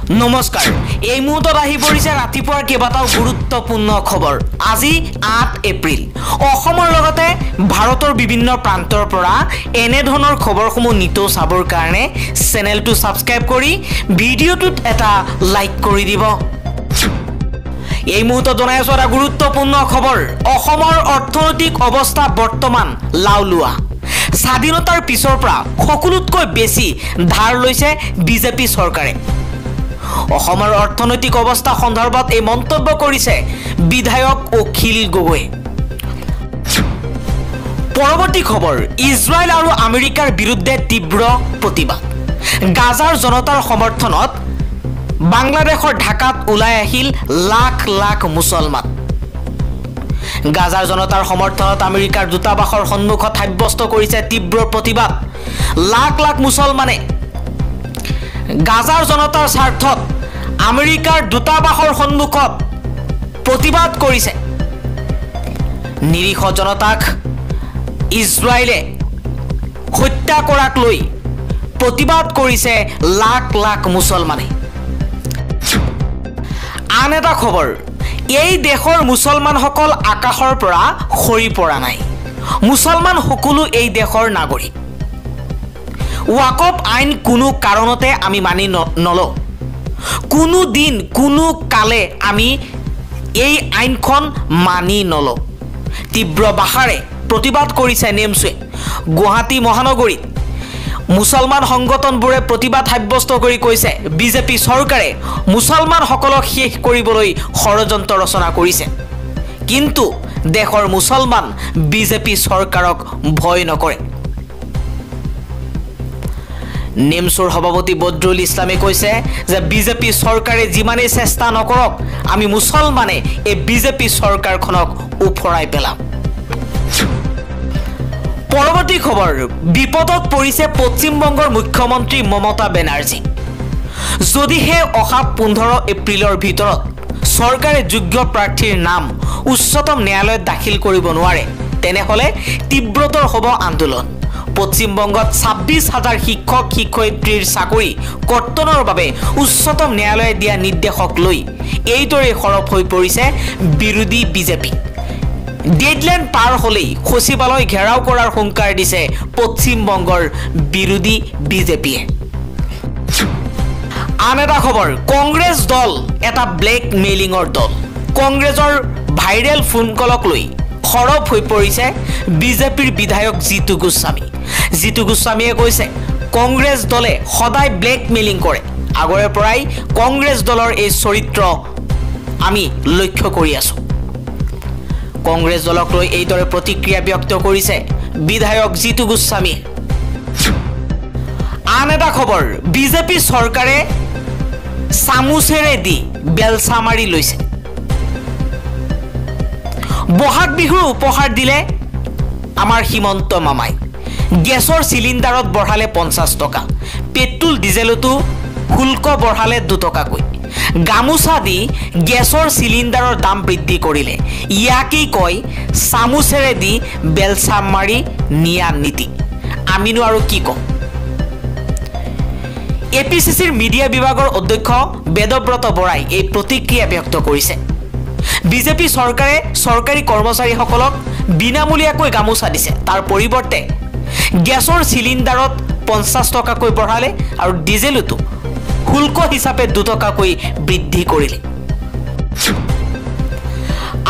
নমস্কাৰ এই মুহূৰ্তত আহি পৰিছে ৰাতিপুৱাৰ কেইবাটাও গুৰুত্বপূৰ্ণ খবৰ আজি 8 এপ্ৰিল অসমৰ লগতে ভাৰতৰ বিভিন্ন প্ৰান্তৰ পৰা এনে ধৰণৰ খবৰসমূহ নিতৌ চাবৰ কাৰণে চেনেলটো সাবস্ক্ৰাইব কৰি ভিডিঅ'টোত এটা লাইক কৰি দিব এই মুহূৰ্তত জনাই আছো এটা গুৰুত্বপূৰ্ণ খবৰ অসমৰ অৰ্থনৈতিক অৱস্থা বৰ্তমান লাউলুৱা স্বাধীনতাৰ পিছৰ পৰা সকলোতকৈ বেছি ধাৰ লৈছে বিজেপি চৰকাৰে অসমৰ অৰ্থনৈতিক অৱস্থা সন্দৰ্ভত এই মন্তব্য কৰিছে বিধায়ক অখিল গগৈ পৰৱৰ্তী খবৰ ইজৰাইল আৰু আমেৰিকাৰ বিৰুদ্ধে তীব্ৰ প্ৰতিবাদ গাজাৰ জনতাৰ সমৰ্থনত বাংলাদেশৰ ঢাকাত ওলাই আহিল লাখ লাখ মুছলমান গাজাৰ জনতাৰ সমৰ্থনত আমেৰিকাৰ দূতাবাসৰ সন্মুখত সাব্যস্ত কৰিছে তীব্ৰ প্ৰতিবাদ লাখ লাখ মুছলমানে গাজাৰ জনতাৰ স্বাৰ্থত আমেৰিকাৰ দূতাবাসৰ সন্মুখত প্ৰতিবাদ কৰিছে নিৰীহ জনতাক ইজৰাইলে হত্যা কৰাক লৈ প্ৰতিবাদ কৰিছে লাখ লাখ মুছলমানে আন এটা খবৰ এই দেশৰ মুছলমানসকল আকাশৰ পৰা খৰি পৰা নাই মুছলমান সকলো এই দেশৰ নাগৰিক ওয়াকফ আইন কোনো কাৰণতে আমি মানি নলওঁ কোনো দিন কোনো কালে আমি এই আইনখন মানি নলওঁ তীব্ৰ ভাষাৰে প্ৰতিবাদ কৰিছে নেমছুৱে গুৱাহাটী মহানগৰীত মুছলমান সংগঠনবোৰে প্ৰতিবাদ সাব্যস্ত কৰি কৈছে বিজেপি চৰকাৰে মুছলমানসকলক শেষ কৰিবলৈ ষড়যন্ত্ৰ ৰচনা কৰিছে কিন্তু দেশৰ মুছলমান বিজেপি চৰকাৰক ভয় নকৰে নেমছুৰ সভাপতি বদৰুল ইছলামে কৈছে যে বিজেপি চৰকাৰে যিমানেই চেষ্টা নকৰক আমি মুছলমানে এই বিজেপি চৰকাৰখনক উফৰাই পেলাম পৰৱৰ্তী খবৰ বিপদত পৰিছে পশ্চিম বংগৰ মুখ্যমন্ত্ৰী মমতা বেনাৰ্জী যদিহে অহা 15 এপ্ৰিলৰ ভিতৰত চৰকাৰে যোগ্য প্ৰাৰ্থীৰ নাম উচ্চতম ন্যায়ালয়ত দাখিল কৰিব নোৱাৰে তেনেহলে তীব্ৰতৰ হ'ব আন্দোলন পশ্চিম বংগত 26,000 শিক্ষক শিক্ষয়িত্ৰীৰ চাকৰি কৰ্তনৰ বাবে উচ্চতম ন্যায়ালয়ে দিয়া নিৰ্দেশক লৈ এইদৰে সৰব হৈ পৰিছে বিৰোধী বিজেপি ডেডলাইন পাৰ হলেই সচিবালয় ঘেৰাও কৰাৰ হুংকাৰ দিছে পশ্চিম বংগৰ বিৰোধী বিজেপিয়ে আন এটা খবৰ কংগ্ৰেছ দল এটা ব্লেক মেইলিঙৰ দল কংগ্ৰেছৰ ভাইৰেল ফোন কলক লৈ খৰব হৈ পৰিছে বিজেপিৰ বিধায়ক জিতু গোস্বামীয়ে কৈছে কংগ্ৰেছ দলে সদায় ব্লেক মেইলিং কৰে আগৰে পৰাই কংগ্ৰেছ দলৰ এই চৰিত্ৰ আমি লক্ষ্য কৰি আছো কংগ্ৰেছ দলক লৈ এইদৰে প্ৰতিক্ৰিয়া ব্যক্ত কৰিছে বিধায়ক জিতু গোস্বামীয়ে আন এটা খবৰ বিজেপি চৰকাৰে চামুচেৰে দি বেলচা মাৰি লৈছে বহাগ বিহুৰ উপহাৰ দিলে আমাৰ হিমন্ত মামাই গেছৰ চিলিণ্ডাৰত বঢ়ালে 50 টকা পেট্ৰল ডিজেলতো শুল্ক বঢ়ালে 2 টকাকৈ গামুচা দি গেছৰ চিলিণ্ডাৰৰ দাম বৃদ্ধি কৰিলে ইয়াকেই কয় চামুচেৰে দি বেলচা মাৰি নিয়া নীতি আমিনো আৰু কি কম এপিচিচিৰ মিডিয়া বিভাগৰ অধ্যক্ষ বেদব্ৰত বৰাই এই প্ৰতিক্ৰিয়া ব্যক্ত কৰিছে বিজেপি চৰকাৰে চৰকাৰী কৰ্মচাৰীসকলক বিনামূলীয়াকৈ গামুচা দিছে তাৰ পৰিৱৰ্তে গেছৰ চিলিণ্ডাৰত 50 টকাকৈ বঢ়ালে আৰু ডিজেলতো শুল্ক হিচাপে 2 টকাকৈ বৃদ্ধি কৰিলে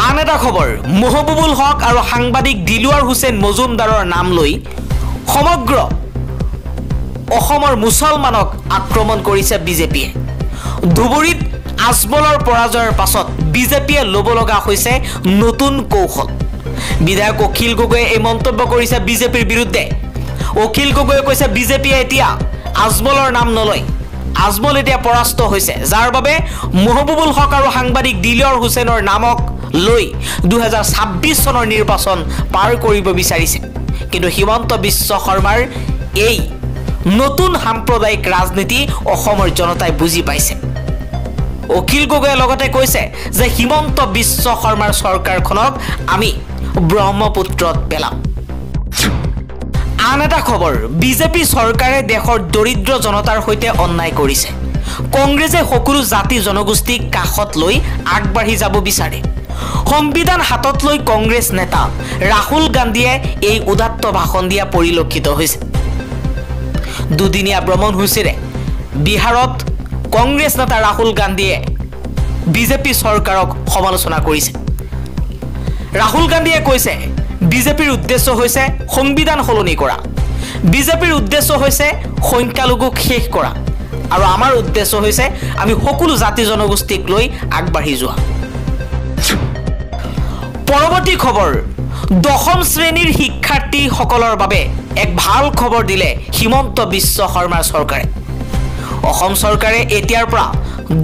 আন এটা খবৰ মহবুবুল হক আৰু সাংবাদিক দিলৱাৰ হুছেইন মজুমদাৰৰ নাম লৈ সমগ্ৰ অসমৰ মুছলমানক আক্ৰমণ কৰিছে বিজেপিয়ে ধুবুৰীত আজমলৰ পৰাজয়ৰ পাছত বিজেপিয়ে ল'ব লগা হৈছে নতুন কৌশল বিধায়ক অখিল গগৈয়ে এই মন্তব্য কৰিছে বিজেপিৰ বিৰুদ্ধে অখিল গগৈয়ে কৈছে বিজেপিয়ে এতিয়া আজমলৰ নাম নলয় আজমল এতিয়া পৰাস্ত হৈছে যাৰ বাবে মহবুবুল হক আৰু সাংবাদিক দিলৱাৰ হুছেইনৰ নামক লৈ 2026 চনৰ নিৰ্বাচন পাৰ কৰিব বিচাৰিছে কিন্তু হিমন্ত বিশ্ব শৰ্মাৰ এই নতুন সাম্প্ৰদায়িক ৰাজনীতি অসমৰ জনতাই বুজি পাইছে অখিল গগৈয়ে লগতে কৈছে যে হিমন্ত বিশ্ব শৰ্মাৰ চৰকাৰখনক আমি ব্ৰহ্মপুত্ৰত পেলাম আন এটা খবৰ বিজেপি চৰকাৰে দেশৰ দৰিদ্ৰ জনতাৰ সৈতে অন্যায় কৰিছে কংগ্ৰেছে সকলো জাতি জনগোষ্ঠীক কাষত লৈ আগবাঢ়ি যাব বিচাৰে সংবিধান হাতত লৈ কংগ্ৰেছ নেতা ৰাহুল গান্ধীয়ে এই উদাত্ত ভাষণ দিয়া পৰিলক্ষিত হৈছে দুদিনীয়া ভ্ৰমণসূচীৰে বিহাৰত কংগ্ৰেছ নেতা ৰাহুল গান্ধীয়ে বিজেপি চৰকাৰক সমালোচনা কৰিছে ৰাহুল গান্ধীয়ে কৈছে বিজেপিৰ উদ্দেশ্য হৈছে সংবিধান সলনি কৰা বিজেপিৰ উদ্দেশ্য হৈছে সংখ্যালঘুক শেষ কৰা আৰু আমাৰ উদ্দেশ্য হৈছে আমি সকলো জাতি জনগোষ্ঠীক লৈ আগবাঢ়ি যোৱা পৰৱৰ্তী খবৰ দশম শ্ৰেণীৰ শিক্ষাৰ্থীসকলৰ বাবে এক ভাল খবৰ দিলে হিমন্ত বিশ্ব শৰ্মাৰ চৰকাৰে অসম চৰকাৰে এতিয়াৰ পৰা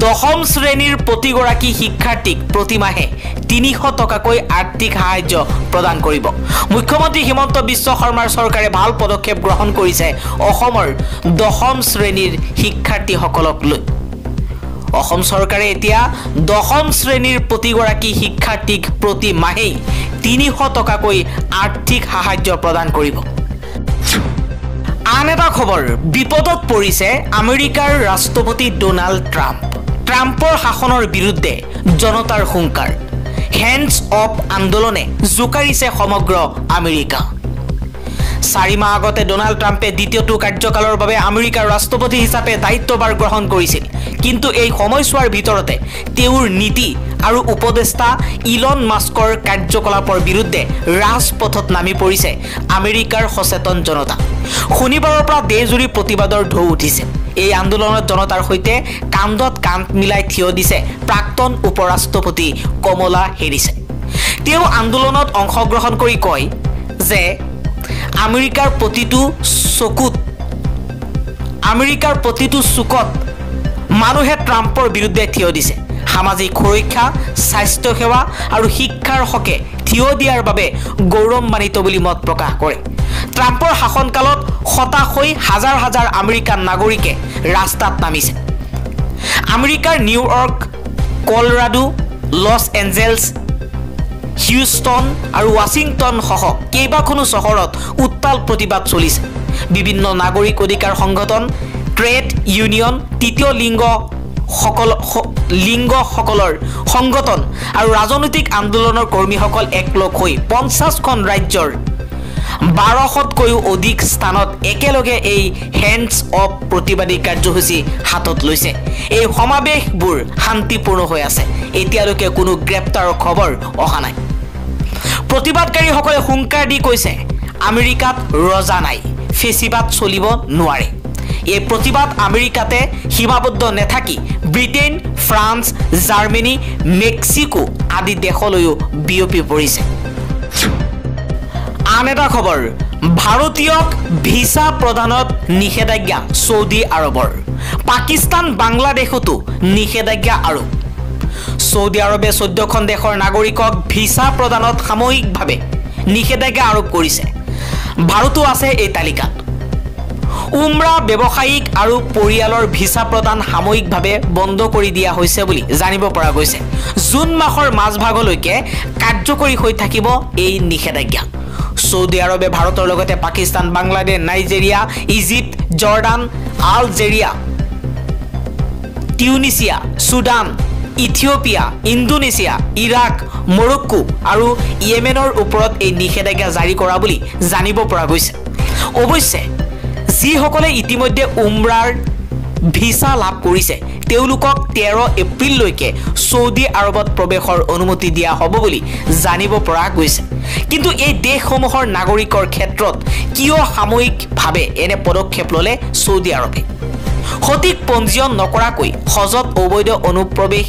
দশম শ্ৰেণীৰ প্ৰতিগৰাকী শিক্ষাৰ্থীক প্ৰতিমাহে ৩০০ টকাকৈ আৰ্থিক সাহায্য প্ৰদান কৰিব মুখ্যমন্ত্ৰী হিমন্ত বিশ্ব শৰ্মাৰ চৰকাৰে ভাল পদক্ষেপ গ্ৰহণ কৰিছে অসমৰ দশম শ্ৰেণীৰ শিক্ষাৰ্থীসকলক লৈ অসম চৰকাৰে এতিয়া দশম শ্ৰেণীৰ প্ৰতিগৰাকী শিক্ষাৰ্থীক প্ৰতিমাহে ৩০০ টকাকৈ আৰ্থিক সাহায্য প্ৰদান কৰিব আন এটা খবৰ বিপদত পৰিছে আমেৰিকাৰ ৰাষ্ট্ৰপতি ডোনাল্ড ট্ৰাম্পৰ শাসনৰ বিৰুদ্ধে জনতাৰ হুংকাৰ হেণ্ডছ অফ আন্দোলনে জোকাৰিছে সমগ্ৰ আমেৰিকা 4 মাহ আগতে ডোনাল্ড ট্ৰাম্পে দ্বিতীয়টো কাৰ্যকালৰ বাবে আমেৰিকাৰ ৰাষ্ট্ৰপতি হিচাপে দায়িত্বভাৰ গ্ৰহণ কৰিছিল কিন্তু এই সময়ছোৱাৰ ভিতৰতে তেওঁৰ নীতি আৰু উপদেষ্টা ইলন মাস্কৰ কাৰ্যকলাপৰ বিৰুদ্ধে ৰাজপথত নামি পৰিছে আমেৰিকাৰ সচেতন জনতা শনিবাৰৰ পৰা দেশজুৰি প্ৰতিবাদৰ ঢৌ উঠিছে এই আন্দোলনত জনতাৰ সৈতে কান্ধত কান্ধ মিলাই থিয় দিছে প্ৰাক্তন উপৰাষ্ট্ৰপতি কমলা হেৰিছে তেওঁ আন্দোলনত অংশগ্ৰহণ কৰি কয় যে আমেৰিকাৰ প্ৰতিটো চুকত মানুহে ট্ৰাম্পৰ বিৰুদ্ধে থিয় দিছে সামাজিক সুৰক্ষা স্বাস্থ্য সেৱা আৰু শিক্ষাৰ হকে থিয় দিয়াৰ বাবে গৌৰৱান্বিত বুলি মত প্ৰকাশ কৰে ট্ৰাম্পৰ শাসনকালত হতাশৈ হাজাৰ হাজাৰ আমেৰিকান নাগৰিকে ৰাস্তাত নামিছে আমেৰিকাৰ New York Colorado Los Angeles Houston আৰু ৱাশ্বিংটন সহ কেইবাখনো চহৰত উত্তাল প্ৰতিবাদ চলিছে বিভিন্ন নাগৰিক অধিকাৰ সংগঠন ট্ৰেড ইউনিয়ন তৃতীয় লিংগসকলৰ সংগঠন আৰু ৰাজনৈতিক আন্দোলনৰ কৰ্মীসকল একলগ হৈ 50খন ৰাজ্যৰ 1200তকৈও অধিক স্থানত একেলগে এই হেণ্ডছ অফ প্ৰতিবাদী কাৰ্যসূচী হাতত লৈছে এই সমাৱেশবোৰ শান্তিপূৰ্ণ হৈ আছে এতিয়ালৈকে কোনো গ্ৰেপ্তাৰৰ খবৰ অহা নাই প্ৰতিবাদকাৰীসকলে হুংকাৰ দি কৈছে আমেৰিকাত ৰজা নাই ফেচিবাদ চলিব নোৱাৰে এই প্ৰতিবাদ আমেৰিকাতে সীমাবদ্ধ নেথাকি ব্ৰিটেইন ফ্ৰান্স জাৰ্মানী মেক্সিকো আদি দেশলৈও বিয়পি পৰিছে আন এটা খবৰ ভাৰতীয়ক ভিসা প্ৰদানত নিষেধাজ্ঞা সৌদি আৰবৰ পাকিস্তান বাংলাদেশতো নিষেধাজ্ঞা আৰোপ সৌদি আৰবে 14খন দেশৰ নাগৰিকক ভিসা প্ৰদানত সাময়িকভাৱে নিষেধাজ্ঞা আৰোপ কৰিছে ভাৰতো আছে এই তালিকাত উমৰা ব্যৱসায়িক আৰু পৰিয়ালৰ ভিসা প্ৰদান সাময়িকভাৱে বন্ধ কৰি দিয়া হৈছে বুলি জানিব পৰা গৈছে জুন মাহৰ মাজভাগলৈকে কাৰ্যকৰী হৈ থাকিব এই নিষেধাজ্ঞা সৌদি আৰবে ভাৰতৰ লগতে Pakistan Bangladesh Nigeria Egypt Jordan Algeria Tunisia Sudan Ethiopia Indonesia Iraq Morocco আৰু ইয়েমেনৰ ওপৰত এই নিষেধাজ্ঞা জাৰি কৰা বুলি জানিব পৰা গৈছে অৱশ্যে যিসকলে ইতিমধ্যে উমৰাৰ ভিসা লাভ কৰিছে তেওঁলোকক 13 এপ্ৰিললৈকে সৌদি আৰবত প্ৰৱেশৰ অনুমতি দিয়া হ'ব বুলি জানিব পৰা গৈছে কিন্তু এই দেশসমূহৰ নাগৰিকৰ ক্ষেত্ৰত কিয় সাময়িকভাৱে এনে পদক্ষেপ ল'লে সৌদি আৰবে সঠিক পঞ্জীয়ন নকৰাকৈ হজত অবৈধ অনুপ্ৰৱেশ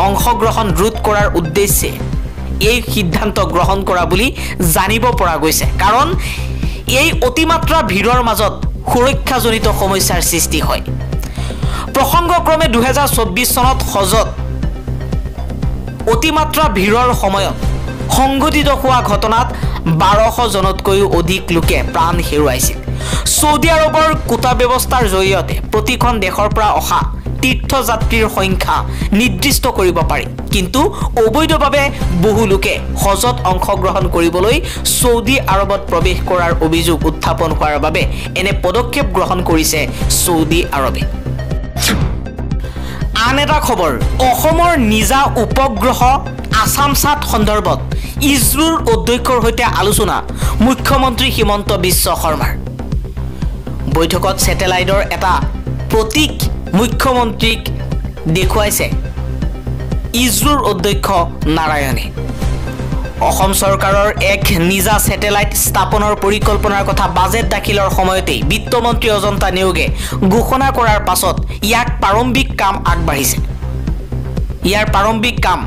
অংশগ্ৰহণ ৰোধ কৰাৰ উদ্দেশ্যে এই সিদ্ধান্ত গ্ৰহণ কৰা বুলি জানিব পৰা গৈছে কাৰণ এই অতিমাত্ৰা ভিৰৰ মাজত সুৰক্ষাজনিত সমস্যাৰ সৃষ্টি হয় প্ৰসংগক্ৰমে 2024 চনত হজত অতিমাত্ৰা ভিৰৰ সময়ত সংঘটিত হোৱা ঘটনাত 1200 জনতকৈও অধিক লোকে প্ৰাণ হেৰুৱাইছিল সৌদি আৰবৰ কোটা ব্যৱস্থাৰ জৰিয়তে প্ৰতিখন দেশৰ পৰা অহা তীৰ্থযাত্ৰীৰ সংখ্যা নিৰ্দিষ্ট কৰিব পাৰি কিন্তু অবৈধভাৱে বহু লোকে হজত অংশগ্ৰহণ কৰিবলৈ সৌদি আৰবত প্ৰৱেশ কৰাৰ অভিযোগ উত্থাপন হোৱাৰ বাবে এনে পদক্ষেপ গ্ৰহণ কৰিছে সৌদি আৰবে আন এটা খবৰ অসমৰ নিজা উপগ্ৰহ আছামছাট সন্দৰ্ভত ইছৰোৰ অধ্যক্ষৰ সৈতে আলোচনা মুখ্যমন্ত্ৰী হিমন্ত বিশ্ব শৰ্মাৰ বৈঠকত স্যাটেলাইটৰ এটা প্ৰতীক মুখ্যমন্ত্ৰীক দেখুৱাইছে ইছৰোৰ অধ্যক্ষ নাৰায়ণে অসম চৰকাৰৰ এক নিজা স্যাটেলাইট স্থাপনৰ পৰিকল্পনাৰ কথা বাজেট দাখিলৰ সময়তে বিত্তমন্ত্ৰী অজন্তা নেওগে ঘোষণা কৰাৰ পাছত ইয়াৰ প্ৰাৰম্ভিক কাম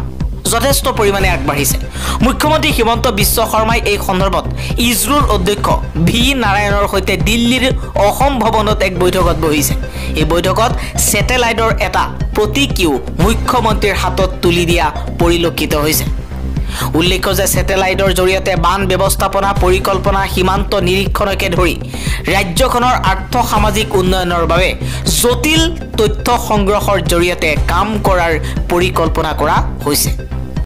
যথেষ্ট পৰিমাণে আগবাঢ়িছে মুখ্যমন্ত্ৰী হিমন্ত বিশ্ব শৰ্মাই এই সন্দৰ্ভত ইছৰোৰ অধ্যক্ষ ভি নাৰায়ণৰ সৈতে দিল্লীৰ অসম ভৱনত এক বৈঠকত বহিছে এই বৈঠকত স্যাটেলাইটৰ এটা প্ৰতীকীয় মুখ্যমন্ত্ৰীৰ হাতত তুলি দিয়া পৰিলক্ষিত হৈছে উল্লেখ্য যে স্যাটেলাইটৰ জৰিয়তে বান ব্যৱস্থাপনা পৰিকল্পনা সীমান্ত নিৰীক্ষণকে ধৰি ৰাজ্যখনৰ আৰ্থ সামাজিক উন্নয়নৰ বাবে জটিল তথ্য সংগ্ৰহৰ জৰিয়তে কাম কৰাৰ পৰিকল্পনা কৰা হৈছে